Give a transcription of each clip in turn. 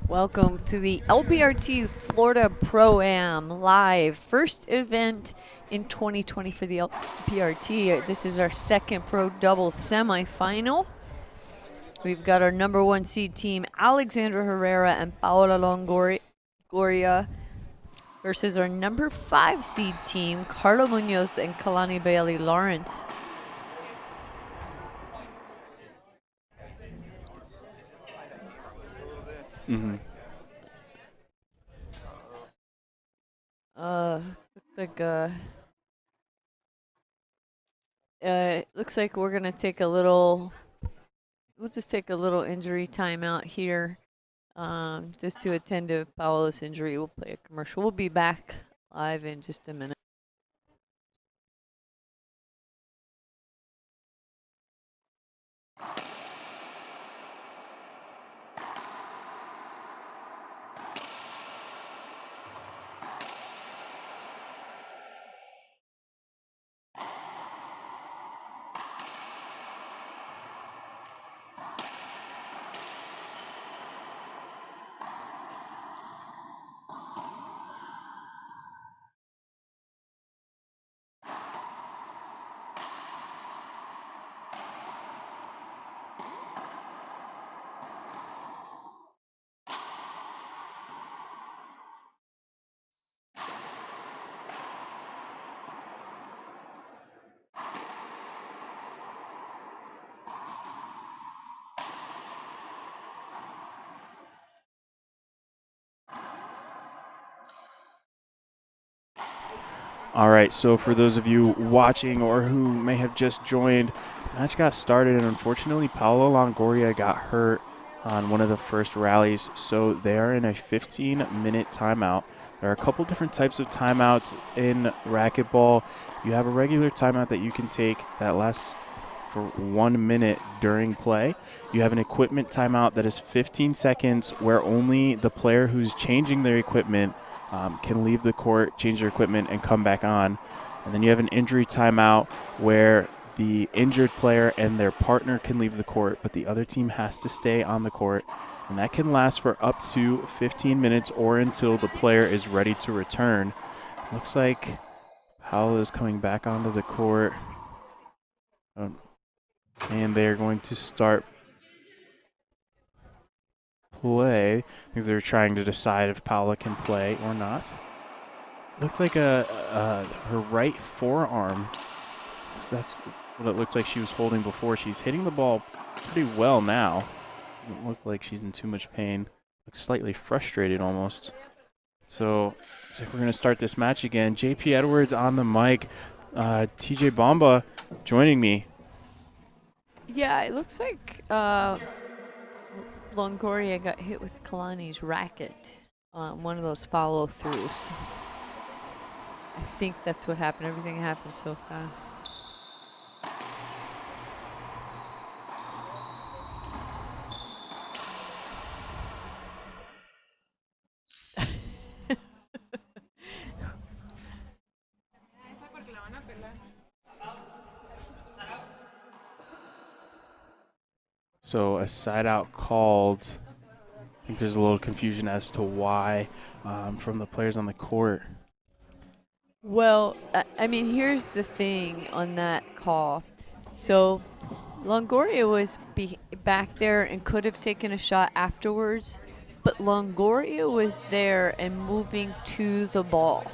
Welcome to the LPRT Florida Pro-Am live. First event in 2020 for the LPRT. This is our second pro doubles semifinal. We've got our number 1 seed team, Alexandra Herrera and Paola Longoria, versus our number 5 seed team, Carla Munoz and Kalani Bailey Lawrence. Looks like we're gonna take a little. We'll just take a little injury timeout here, just to attend to Paola's injury. We'll play a commercial. We'll be back live in just a minute. All right, so for those of you watching or who may have just joined, match got started, and unfortunately Paola Longoria got hurt on one of the first rallies, so they are in a 15-minute timeout. There are a couple different types of timeouts in racquetball. You have a regular timeout that you can take that lasts for 1 minute during play. You have an equipment timeout that is 15 seconds where only the player who's changing their equipment can leave the court, change their equipment, and come back on. And then you have an injury timeout where the injured player and their partner can leave the court, but the other team has to stay on the court. And that can last for up to 15 minutes or until the player is ready to return. Looks like Paola is coming back onto the court. And they're going to start play. I think they're trying to decide if Paola can play or not. Looks like her right forearm. So that's what it looked like she was holding before. She's hitting the ball pretty well now. Doesn't look like she's in too much pain. Looks slightly frustrated almost. So looks like we're going to start this match again. JP Edwards on the mic. TJ Bamba joining me. Yeah, it looks like Longoria got hit with Kalani's racket on one of those follow-throughs. I think that's what happened. Everything happened so fast. So a side out called. I think there's a little confusion as to why from the players on the court. Well, I mean, here's the thing on that call. So Longoria was back there and could have taken a shot afterwards, but Longoria was there and moving to the ball.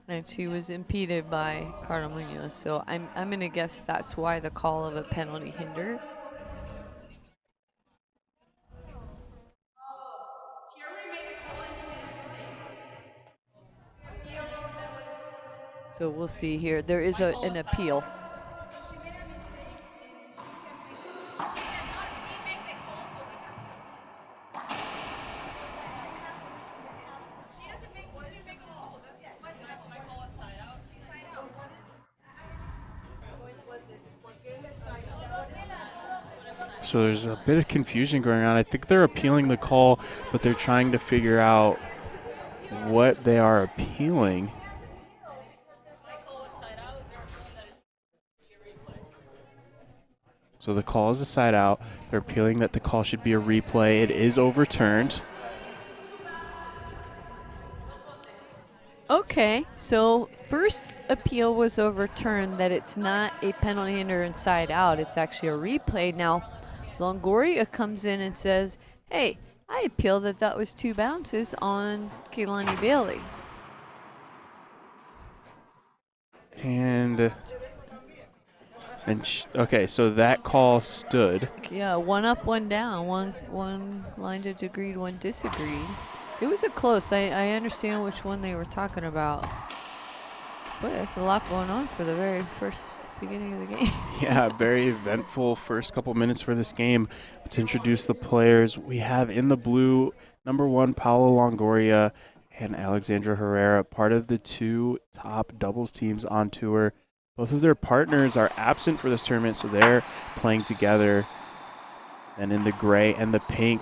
And she was impeded by Carla Munoz. So I'm going to guess that's why the call of a penalty hindered. So we'll see here. There is an appeal. So there's a bit of confusion going on. I think they're appealing the call, but they're trying to figure out what they are appealing. So the call is a side out. They're appealing that the call should be a replay. It is overturned. Okay, so first appeal was overturned that it's not a penalty under inside out. It's actually a replay. Now, Longoria comes in and says, hey, I appeal that was 2 bounces on Kehlani Bailey. Okay, so that call stood. Yeah, 1 up, 1 down. One line judge agreed, 1 disagreed. It was a close. I understand which one they were talking about. Boy, that's a lot going on for the very first beginning of the game. Yeah, very eventful first couple minutes for this game. Let's introduce the players. We have in the blue, number 1, Paulo Longoria and Alexandra Herrera, part of the 2 top doubles teams on tour. Both of their partners are absent for this tournament, so they're playing together. And in the gray and the pink,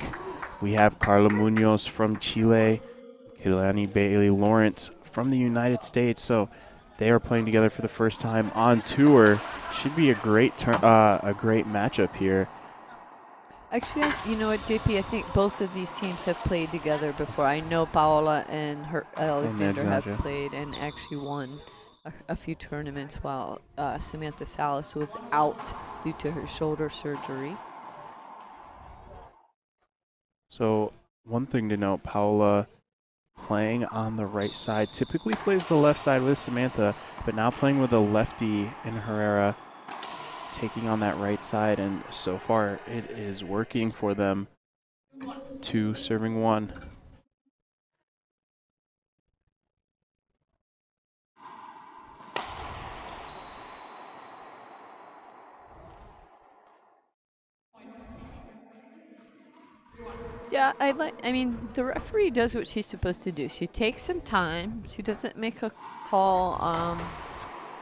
we have Carla Munoz from Chile, Kehlani Bailey Lawrence from the United States. So they are playing together for the first time on tour. Should be a great matchup here. Actually, you know what, JP? I think both of these teams have played together before. I know Paola and Alexander have played and actually won a few tournaments while Samantha Salas was out due to her shoulder surgery. So one thing to note, Paola playing on the right side, typically plays the left side with Samantha, but now playing with a lefty in Herrera, taking on that right side, and so far it is working for them. 2 serving 1. Yeah, I mean, the referee does what she's supposed to do. She takes some time. She doesn't make a call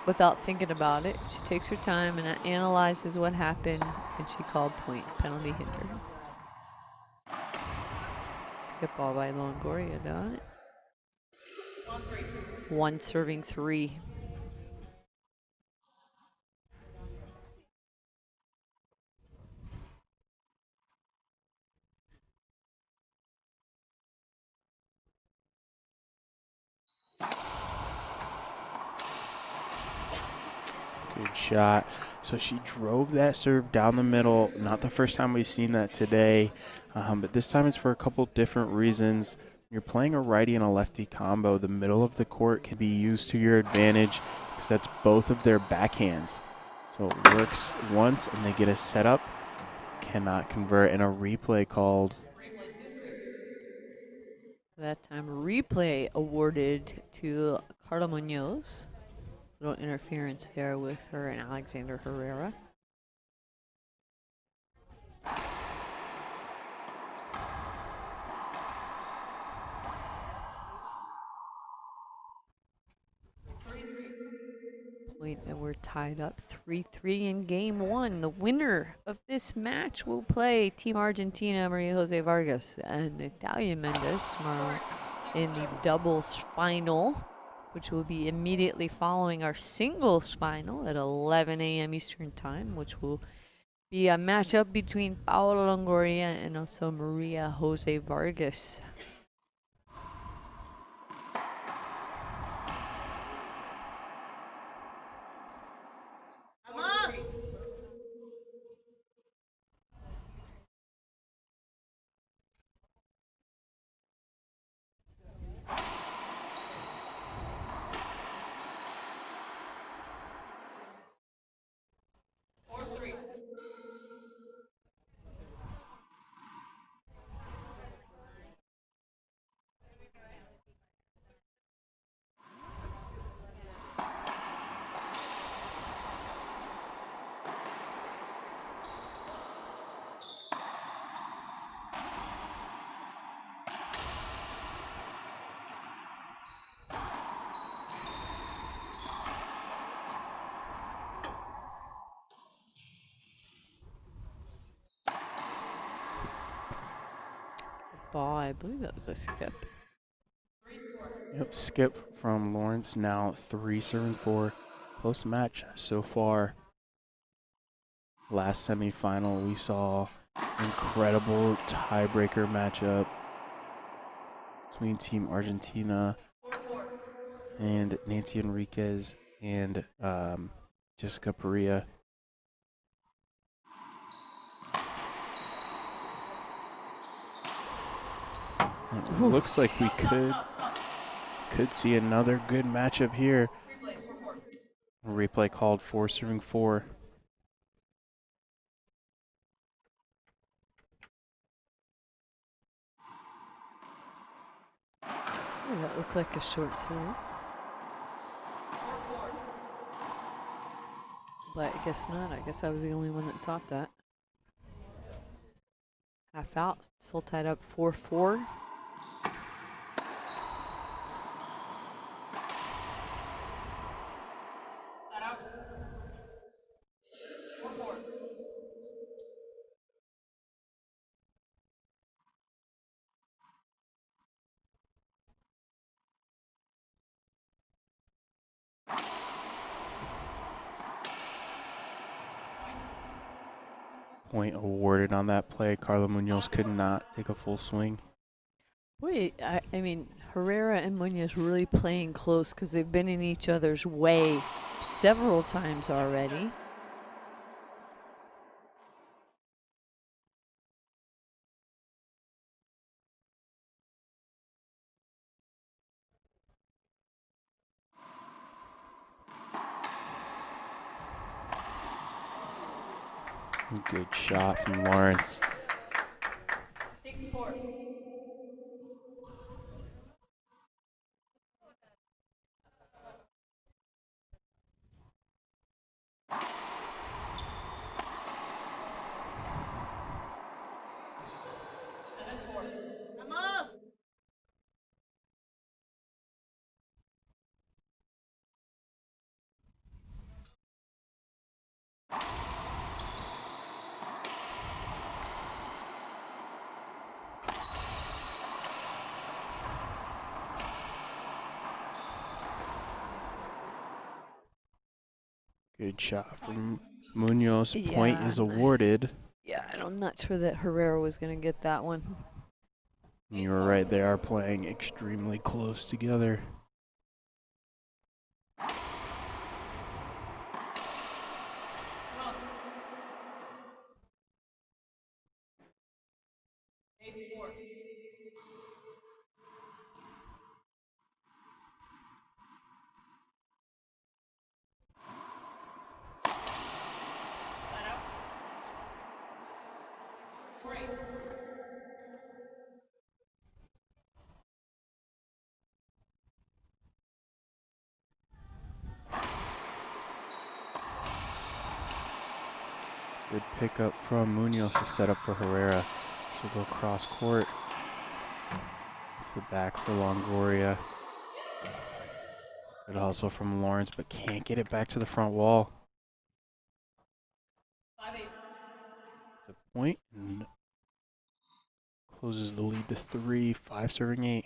without thinking about it. She takes her time and analyzes what happened, and she called point penalty hinder. Skip ball by Longoria, done it. 1 serving 3. Good shot. So she drove that serve down the middle. Not the first time we've seen that today, but this time it's for a couple different reasons. You're playing a righty and a lefty combo. The middle of the court can be used to your advantage because that's both of their backhands. So it works once and they get a setup, cannot convert, and a replay called. That time, replay awarded to Carla Munoz. Little interference there with her and Alexander Herrera. Point, and we're tied up 3-3 in game 1. The winner of this match will play Team Argentina, Maria Jose Vargas, and Natalia Mendez tomorrow in the doubles final, which will be immediately following our singles final at 11 a.m. Eastern Time, which will be a matchup between Paola Longoria and also Maria Jose Vargas. Ball, I believe that was a skip. Yep, skip from Lawrence, now 3 serving 4. Close match so far. last semifinal, we saw incredible tiebreaker matchup between Team Argentina and Nancy Enriquez and Jessica Perea. It looks like we could see another good matchup here. Replay called for serving 4. Oh, that looked like a short serve. But I guess not. I guess I was the only one that thought that. Half out, still tied up 4-4. Point awarded on that play. Carla Munoz could not take a full swing. Wait, I mean, Herrera and Munoz really playing close because they've been in each other's way several times already. Good shot from Lawrence. Good shot from Munoz. Point is awarded. Yeah, and I'm not sure that Herrera was going to get that one. You were right. They are playing extremely close together. Good pickup from Munoz to set up for Herrera. She'll go cross court. Off the back for Longoria. Good hustle from Lawrence, but can't get it back to the front wall. It's a point and closes the lead to 3, 5 serving 8.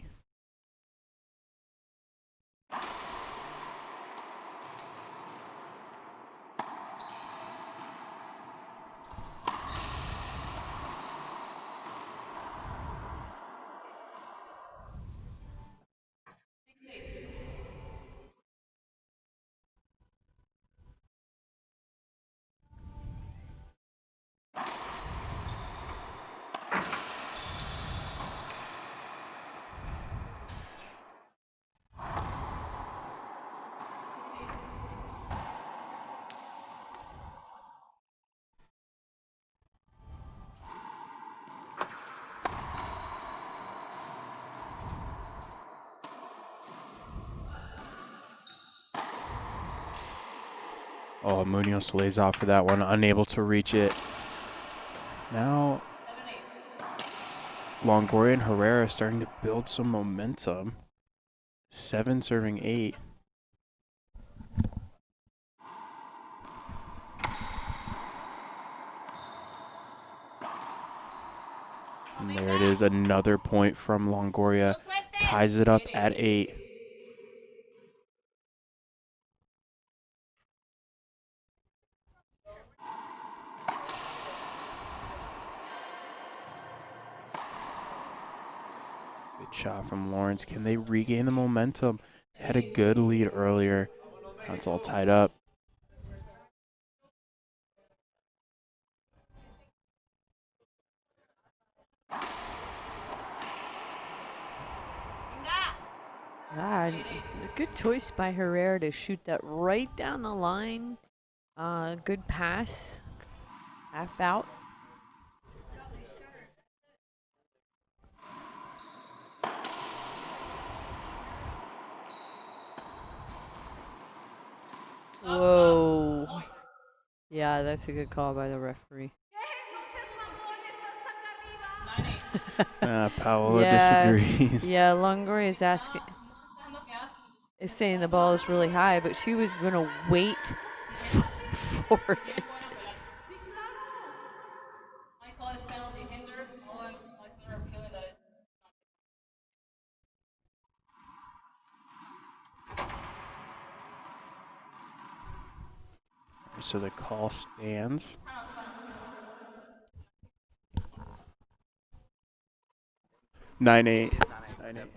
Oh, Munoz lays off for that one, unable to reach it. Now, Longoria and Herrera starting to build some momentum. 7 serving 8. And there it is, another point from Longoria. Ties it up at 8. Good shot from Lawrence. Can they regain the momentum? Had a good lead earlier. Now it's all tied up. God, good choice by Herrera to shoot that right down the line. Good pass, half out. Whoa. Yeah, that's a good call by the referee. Paola Yeah, disagrees. yeah. Longoria is saying the ball is really high, but she was gonna wait for it. So the call stands. 9-8. 9-8.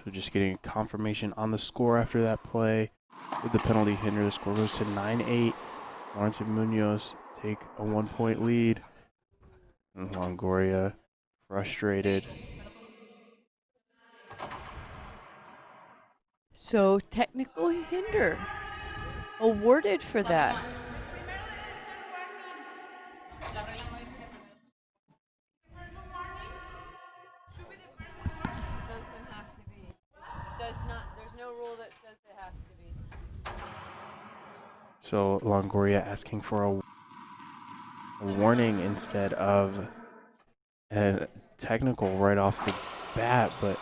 So just getting confirmation on the score after that play. With the penalty hinder, the score goes to 9-8. Lawrence and Munoz take a 1-point lead. And Longoria frustrated. So technical hinder awarded for that. Doesn't have to be. Does not. There's no rule that says it has to be. So Longoria asking for a warning instead of a technical right off the bat, but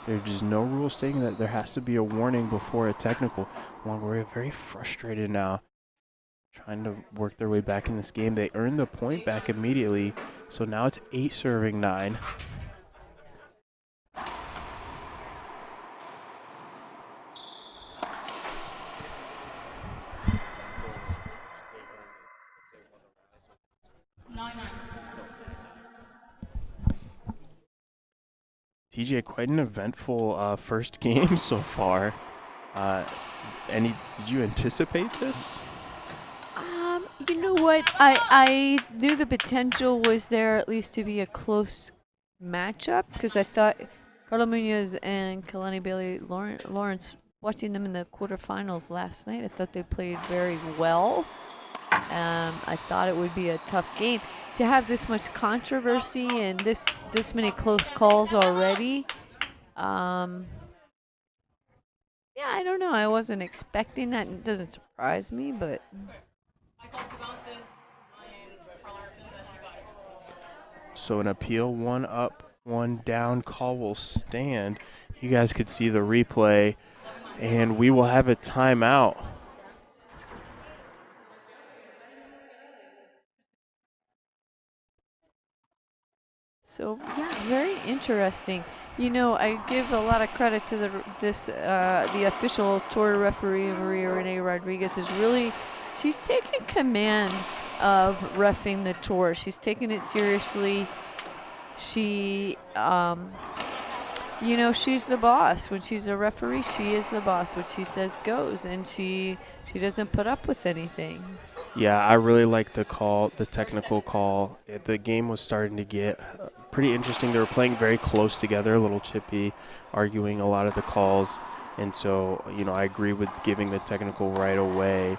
there's just no rule stating that there has to be a warning before a technical. Longoria very frustrated now, trying to work their way back in this game. They earned the point back immediately, so now it's 8 serving 9. TJ, quite an eventful first game so far. Did you anticipate this? You know what? I knew the potential was there at least to be a close matchup because I thought Carlo Munoz and Kalani Bailey Lawrence, watching them in the quarterfinals last night, I thought they played very well. I thought it would be a tough game. To have this much controversy and this many close calls already, yeah, I don't know. I wasn't expecting that. It doesn't surprise me, but So an appeal, 1 up, 1 down call will stand. You guys could see the replay, and we will have a timeout. so yeah, very interesting. You know, I give a lot of credit to the official tour referee Maria Renee Rodriguez is really, she's taking command of reffing the tour. She's taking it seriously. She, you know, she's the boss. When she's a referee, she is the boss. What she says goes, and she doesn't put up with anything. Yeah, I really like the call, the technical call. The game was starting to get pretty interesting. They were playing very close together, a little chippy, arguing a lot of the calls. And so, I agree with giving the technical right away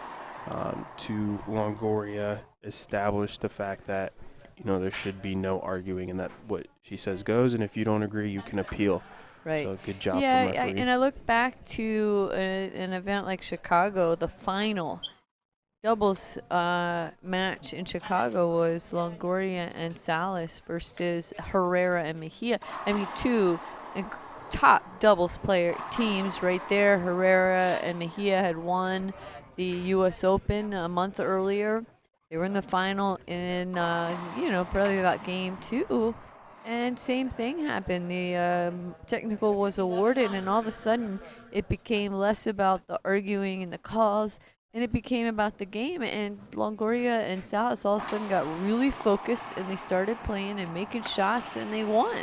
to Longoria, establish the fact that, there should be no arguing and that what she says goes. And if you don't agree, you can appeal. Right. So good job Yeah, from referee. and I look back to an event like Chicago, the final doubles match in Chicago was Longoria and Salas versus Herrera and Mejia. I mean, two top doubles player teams right there. Herrera and Mejia had won the U.S. Open a month earlier. They were in the final in, probably about game 2. And same thing happened. The technical was awarded, and all of a sudden it became less about the arguing and the calls and it became about the game. And Longoria and Salas all of a sudden got really focused, and they started playing and making shots, and they won.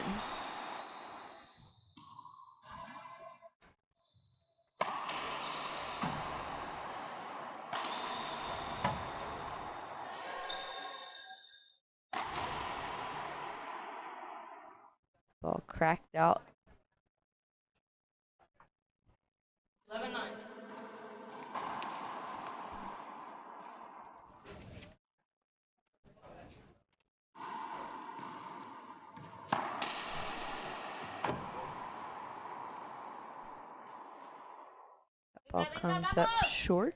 Ball cracked out. 11-9. Ball comes up short.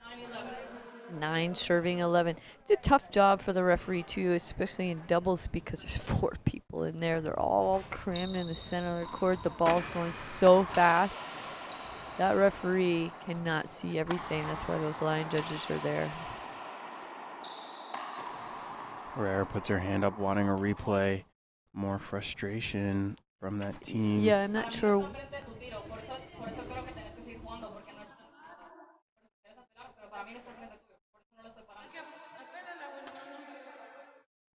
9-11. 9 serving 11. It's a tough job for the referee, too, especially in doubles because there's 4 people in there. They're all crammed in the center of the court. The ball's going so fast. That referee cannot see everything. That's why those line judges are there. Herrera puts her hand up wanting a replay. More frustration from that team. Yeah, I'm not sure.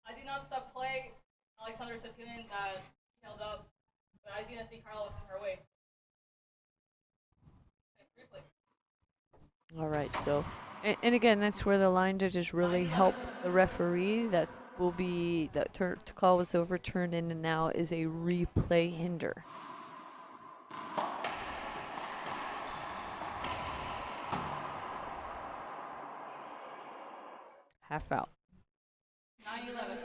I did not stop play. Alexander's opinion that he held up, but I didn't think Carla was in her way. All right, so, and again, that's where the line judges really help the referee. That will be, that call was overturned, and now is a replay hinder. Half out. 9-11.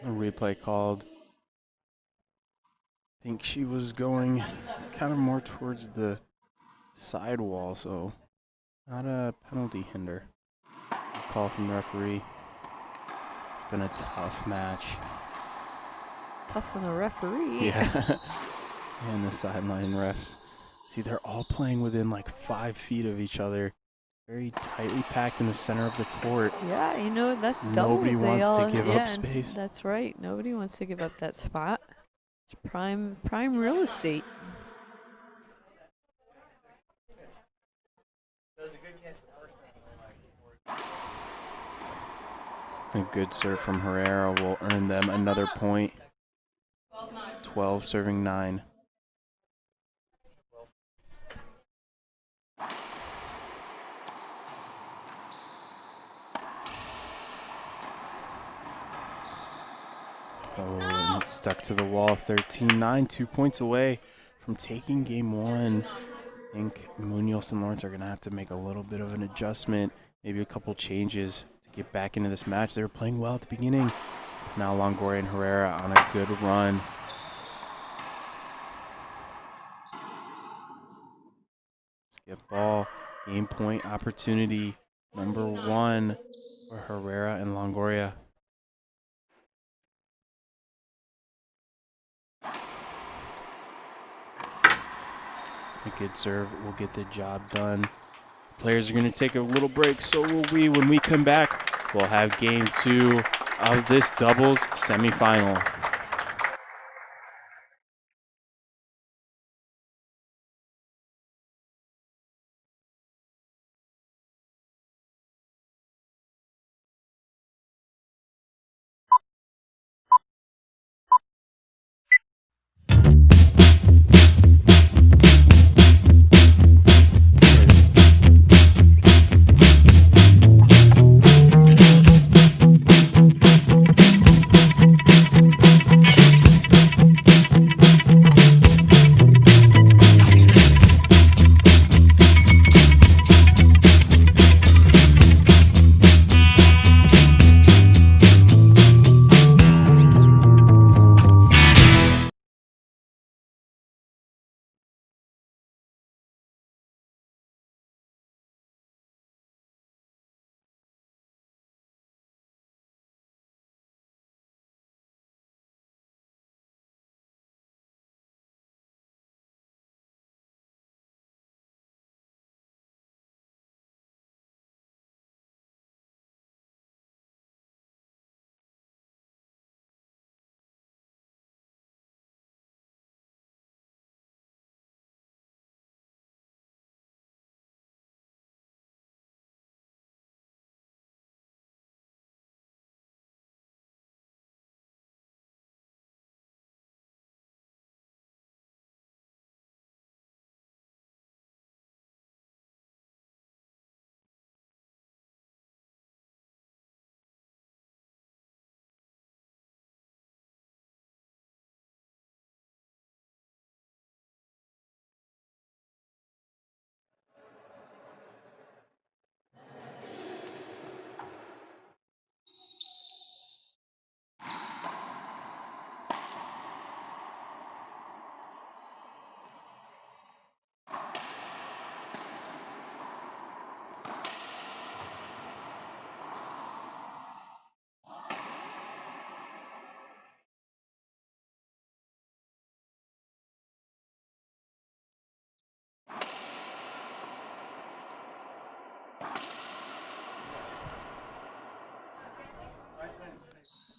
A replay called. I think she was going kind of more towards the sidewall, so not a penalty hinder. A call from the referee. It's been a tough match. Tough on the referee. Yeah. And the sideline refs. See, they're all playing within like 5 feet of each other. Very tightly packed in the center of the court. Yeah, you know, that's Nobody doubles. wants They to all, give yeah, up space. That's right. Nobody wants to give up that spot. It's prime real estate. A good serve from Herrera will earn them another point. 12 serving 9. Oh, and it's stuck to the wall. 13-9, 2 points away from taking game 1. I think Munoz and Lawrence are going to have to make a little bit of an adjustment, maybe a couple changes to get back into this match. They were playing well at the beginning. Now Longoria and Herrera on a good run. Skip ball, game point opportunity, number 1 for Herrera and Longoria. A good serve will get the job done. Players are going to take a little break, so will we. When we come back, we'll have game 2 of this doubles semifinal.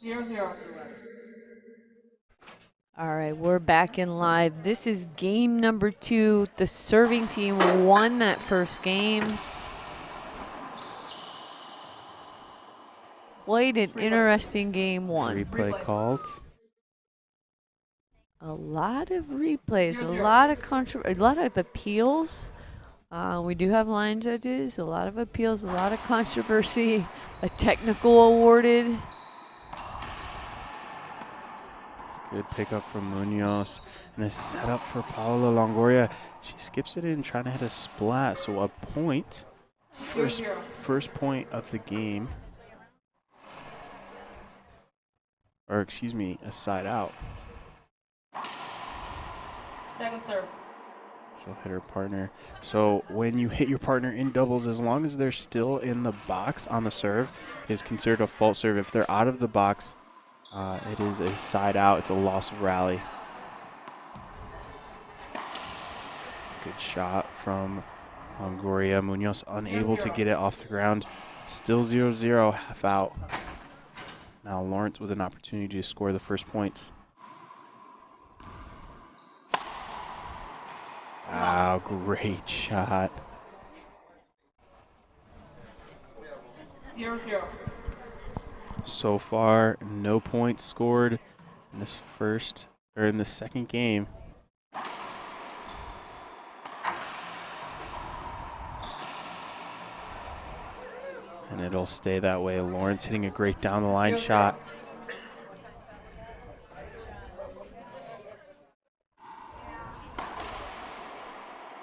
0-0. All right, we're back in live. This is game number 2. The serving team won that first game. Quite an interesting game 1. Replay called. A lot of replays, a lot of appeals. We do have line judges, a lot of appeals, a lot of controversy, a technical awarded. Good pickup from Munoz. And a setup for Paola Longoria. She skips it in, trying to hit a splat. So a point. First point of the game. Or excuse me, a side out. Second serve. She'll hit her partner. So when you hit your partner in doubles, as long as they're still in the box on the serve, it is considered a fault serve. If they're out of the box, it is a side out. It's a loss of rally. Good shot from Longoria. Munoz unable to get it off the ground. Still 0-0, half out. Now Lawrence with an opportunity to score the first points. Wow, great shot. 0-0. So far, no points scored in this in the second game. And it'll stay that way. Lawrence hitting a great down the line shot.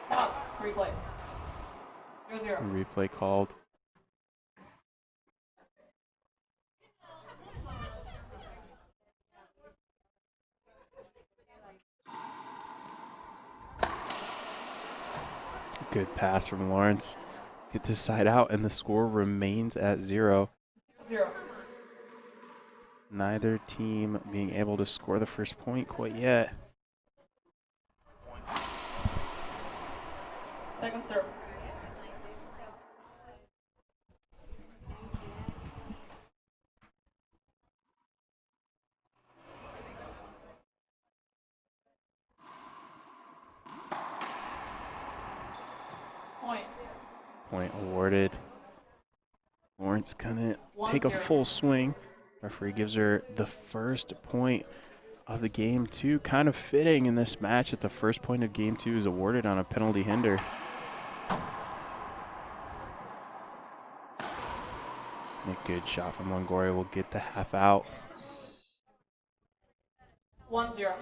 Stop. Replay. 0-0. Replay called. Good pass from Lawrence. Get this side out, and the score remains at 0. 0. Neither team being able to score the first point quite yet. Second serve. Point. Point awarded. Lawrence gonna take a full swing. Referee gives her the first point of the game 2. Kind of fitting in this match that the first point of game 2 is awarded on a penalty hinder. And a good shot from Longoria will get the half out. 1-0.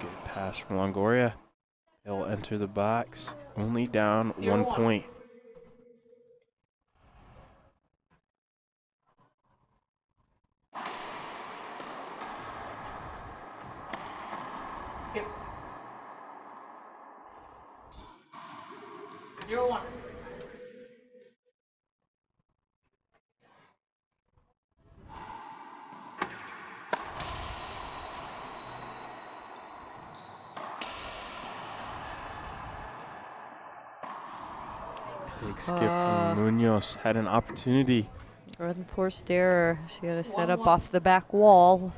Good pass from Longoria. He'll enter the box, only down 1 point. Skip. 0-1. Big skip from Munoz. Had an opportunity. Unforced error. She got to set up off the back wall.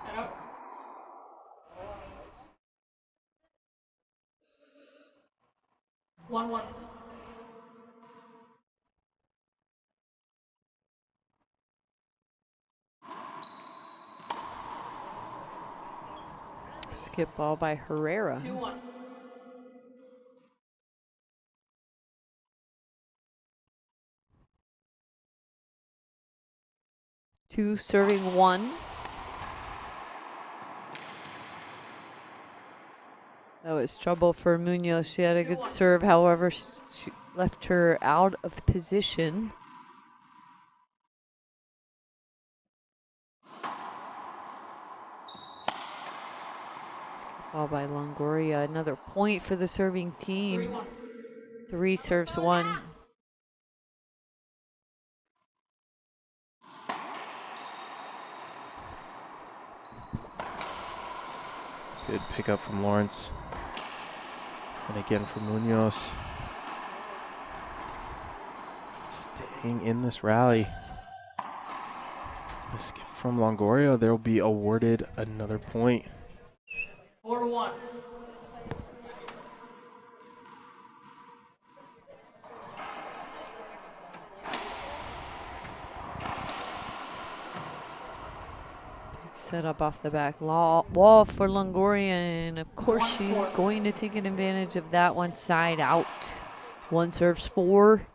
And up. 1-1. Skip ball by Herrera. 2-1. Two serving 1. That was trouble for Munoz. She had a good serve, however, she left her out of position. Skip ball by Longoria. Another point for the serving team. 3-1. 3 serves 1. Good pickup from Lawrence. And again from Munoz. Staying in this rally. A skip from Longoria. They'll be awarded another point. 4-1. Set up off the back wall for Longoria, and of course she's going to take an advantage of that one. Side out. 1 serves 4.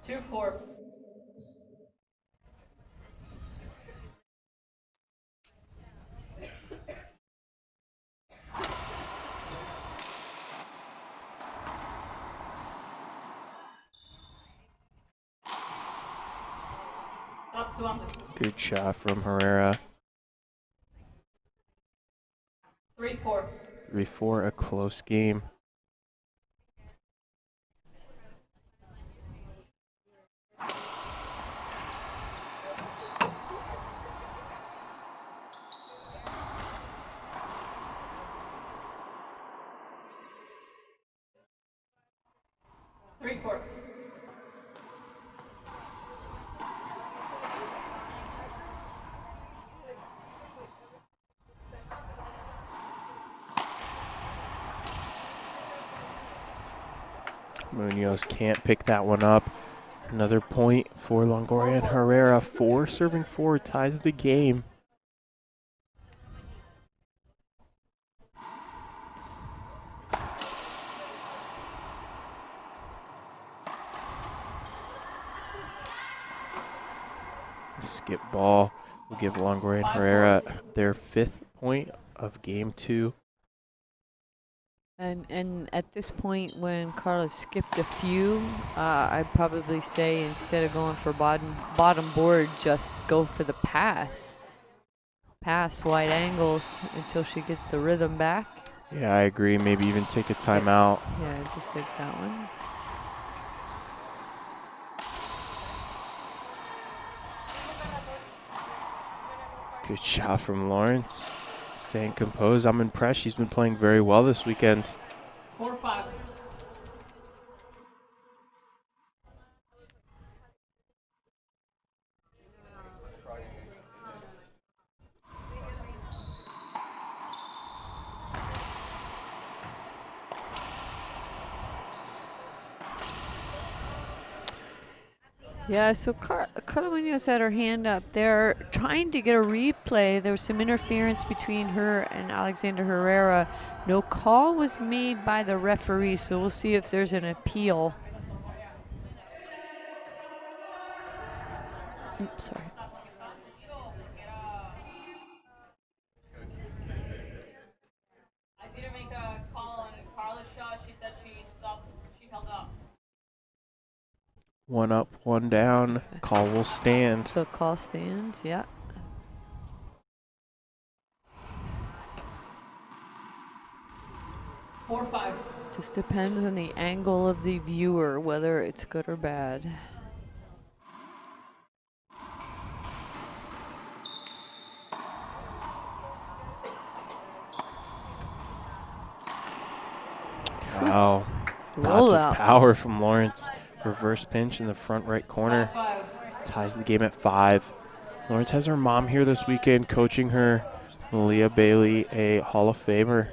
Two, 4. Up 200. Good shot from Herrera. 3-4. 3-4, a close game. Munoz can't pick that one up. Another point for Longoria and Herrera. 4 serving 4 ties the game. Skip ball will give Longoria and Herrera their 5th point of game 2. And at this point, when Carla skipped a few, I'd probably say instead of going for bottom board, just go for the pass. Pass wide angles until she gets the rhythm back. Yeah, I agree. Maybe even take a timeout. Yeah, just like that one. Good shot from Lawrence. Staying composed. I'm impressed. She's been playing very well this weekend. 4-5. Yeah, so Carla Munoz had her hand up there trying to get a replay. There was some interference between her and Alexander Herrera. No call was made by the referee, so we'll see if there's an appeal. Oops, sorry. I didn't make a call on Carla's shot. She said she stopped. She held up. 1 up, 1 down. Call will stand. So call stands, yeah. Four, 5. Just depends on the angle of the viewer, whether it's good or bad. Wow. Lots of power from Lawrence. Reverse pinch in the front right corner. Ties the game at 5. Lawrence has her mom here this weekend coaching her. Leah Bailey, a Hall of Famer.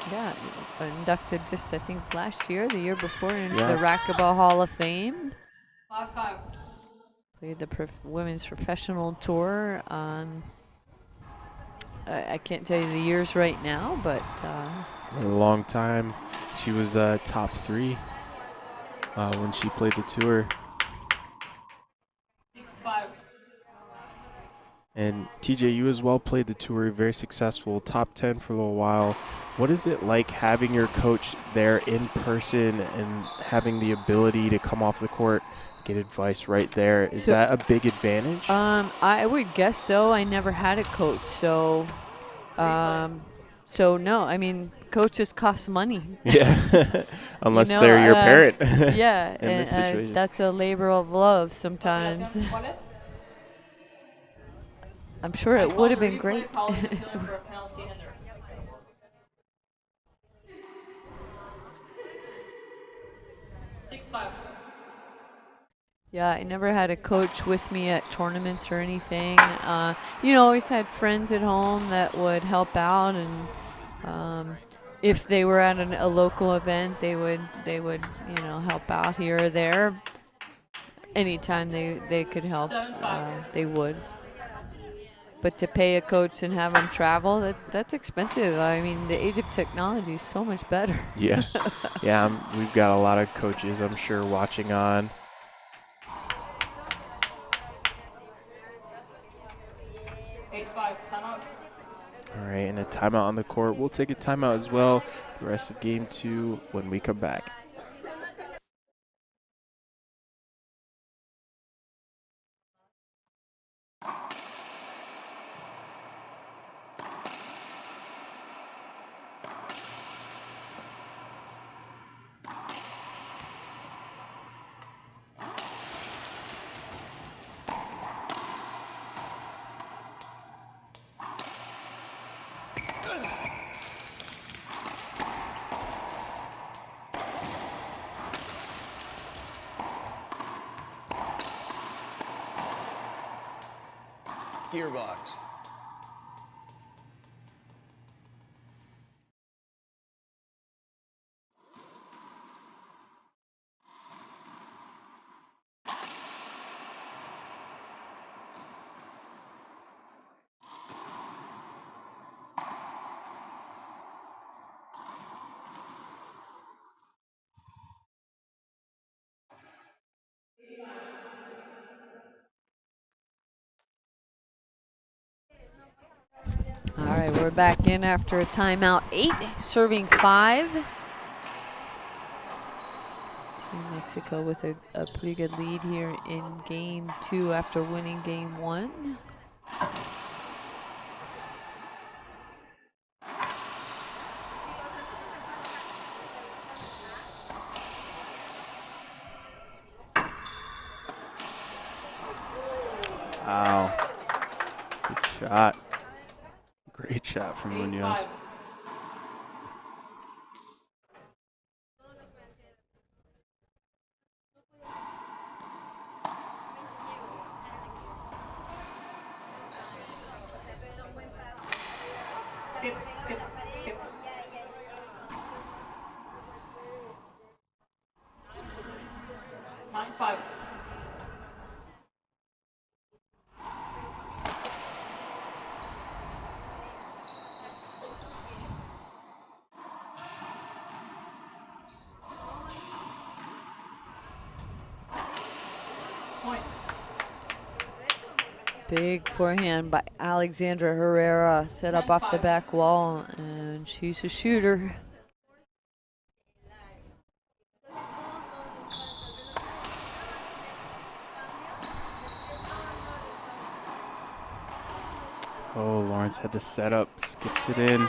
Yeah, inducted just, I think, last year, the year before, into the Racquetball Hall of Fame. 5-5. Played the women's professional tour. I can't tell you the years right now, but for a long time, she was top 3 when she played the tour. 6-5. And TJ, you as well played the tour, very successful, top 10 for a little while. What is it like having your coach there in person and having the ability to come off the court, get advice right there? Is that a big advantage? I would guess so. I never had a coach, so no. I mean, coaches cost money. Yeah, You unless know, they're your parent yeah, in this situation. that's a labor of love sometimes. I'm sure I it would called have the been replay. great. Paolo's appealing for a penalty hinder. 6-5. Yeah, I never had a coach with me at tournaments or anything. Always had friends at home that would help out, and if they were at a local event, they would help out here or there. Anytime they could help, 7-5. they would. But to pay a coach and have them travel, that's expensive. I mean, the age of technology is so much better. Yeah, we've got a lot of coaches, I'm sure, watching on. 8-5. Timeout. All right, and a timeout on the court. We'll take a timeout as well. The rest of game 2 when we come back. Gearbox. All right, we're back in after a timeout. 8, serving 5. Team Mexico with a pretty good lead here in game 2 after winning game 1. Wow. Good shot. Great shot from Munoz. 8-5. Skip, skip, skip. 9-5. Point. Big forehand by Alexandra Herrera, set up off the 10-5. back wall, and she's a shooter. Oh, Lawrence had the setup, skips it in.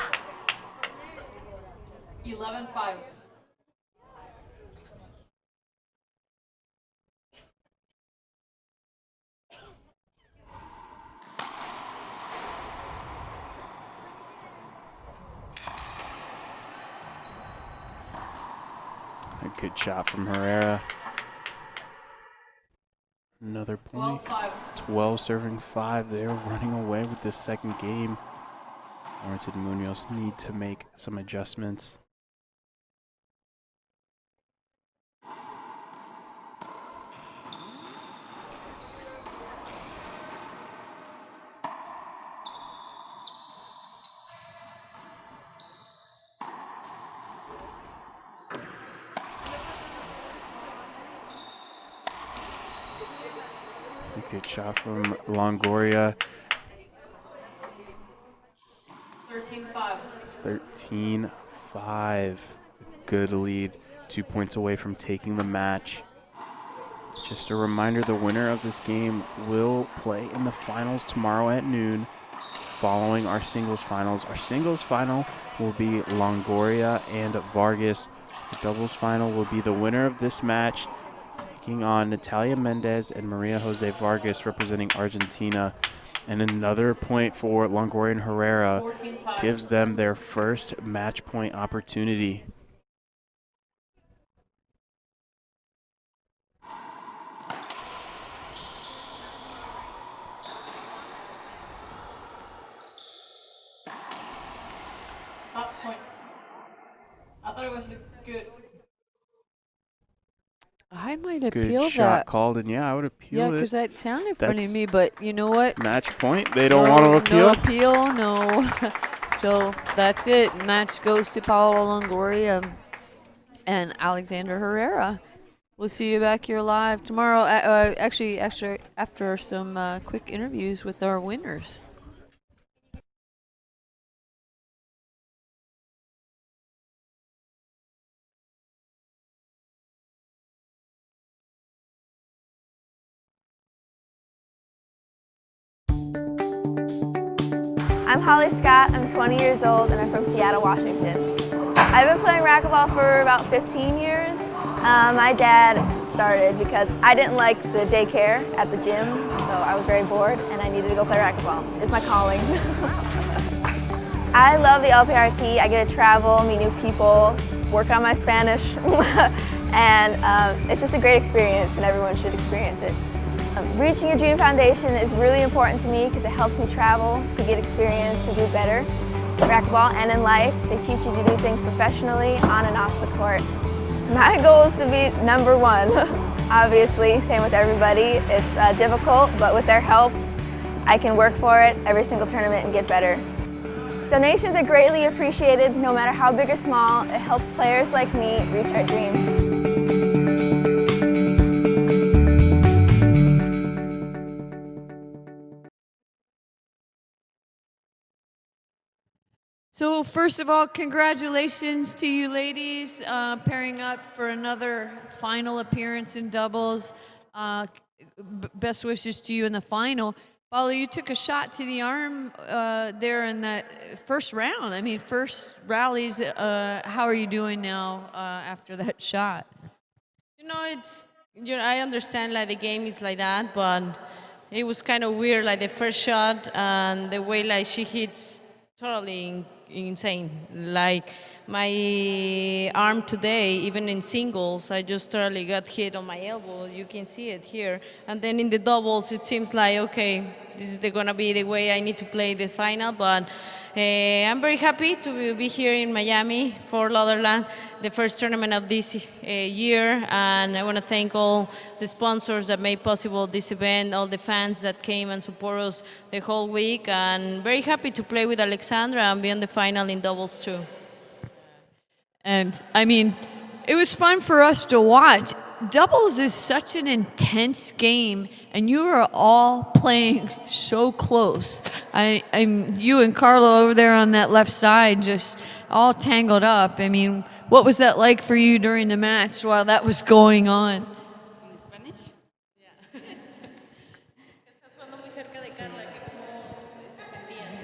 11-5. A good shot from Herrera. Another point. 12-5. 12 serving 5. They're running away with this second game. Lawrence and Munoz need to make some adjustments. A good shot from Longoria. 13-5. 13-5. Good lead. 2 points away from taking the match. Just a reminder, the winner of this game will play in the finals tomorrow at noon following our singles finals. Our singles final will be Longoria and Vargas. The doubles final will be the winner of this match taking on Natalia Mendez and Maria Jose Vargas representing Argentina. And another point for Longoria and Herrera 14-5. gives them their first match point opportunity. Top point. I thought it was good. I might Good appeal shot that. called, and yeah, I would appeal Yeah, it. because that sounded funny to That's me, but you know what? match point. They don't want to appeal. No appeal, no. So that's it. Match goes to Paolo Longoria and Alexander Herrera. We'll see you back here live tomorrow. Actually, after some quick interviews with our winners. I'm Holly Scott, I'm 20 years old, and I'm from Seattle, Washington. I've been playing racquetball for about 15 years. My dad started because I didn't like the daycare at the gym, so I was very bored and I needed to go play racquetball. It's my calling. I love the LPRT. I get to travel, meet new people, work on my Spanish, and it's just a great experience and everyone should experience it. Reaching your dream foundation is really important to me because it helps me travel, to get experience, to do better. In racquetball and in life, they teach you to do things professionally, on and off the court. My goal is to be #1. Obviously, same with everybody. It's difficult, but with their help, I can work for it every single tournament and get better. Donations are greatly appreciated, no matter how big or small. It helps players like me reach our dream. So first of all, congratulations to you ladies pairing up for another final appearance in doubles. Best wishes to you in the final. Paolo, you took a shot to the arm there in that first round. I mean, first rallies. How are you doing now after that shot? I understand like the game is like that, but it was kind of weird, like the first shot and the way like she hits totally insane. Like my arm today, even in singles, I just totally got hit on my elbow. You can see it here. And then in the doubles, it seems like, okay, this is gonna be the way I need to play the final, but I'm very happy to be here in Miami, Fort Lauderdale, the first tournament of this year, and I want to thank all the sponsors that made possible this event, all the fans that came and support us the whole week, and very happy to play with Alexandra and be on the final in doubles too. And I mean, it was fun for us to watch. Doubles is such an intense game, and you are all playing so close. I'm you and Carlo over there on that left side, just all tangled up. I mean, what was that like for you during the match while that was going on? In Spanish? Yeah. Estás jugando muy cerca de Carla, ¿cómo te sentías?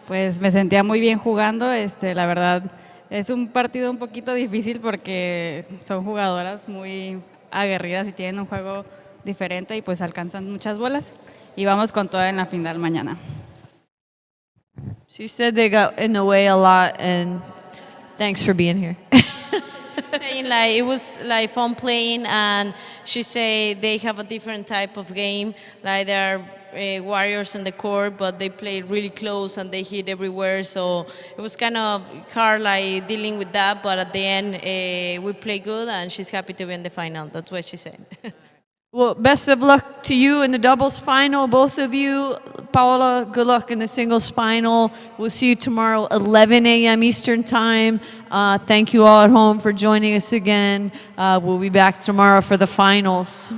Pues me sentía muy bien jugando, la verdad es un partido un poquito difícil porque son jugadoras muy aguerridas y tienen un juego diferente y pues alcanzan muchas bolas y vamos con todo en la final mañana. She said they got in the way a lot, and thanks for being here. Saying like it was like fun playing, and she said they have a different type of game. Like there are warriors on the court, but they play really close and they hit everywhere. So it was kind of hard, like dealing with that. But at the end, we play good, and she's happy to be in the final. That's what she said. Well, best of luck to you in the doubles final, both of you. Paola, good luck in the singles final. We'll see you tomorrow, 11 a.m. Eastern Time. Thank you all at home for joining us again. We'll be back tomorrow for the finals.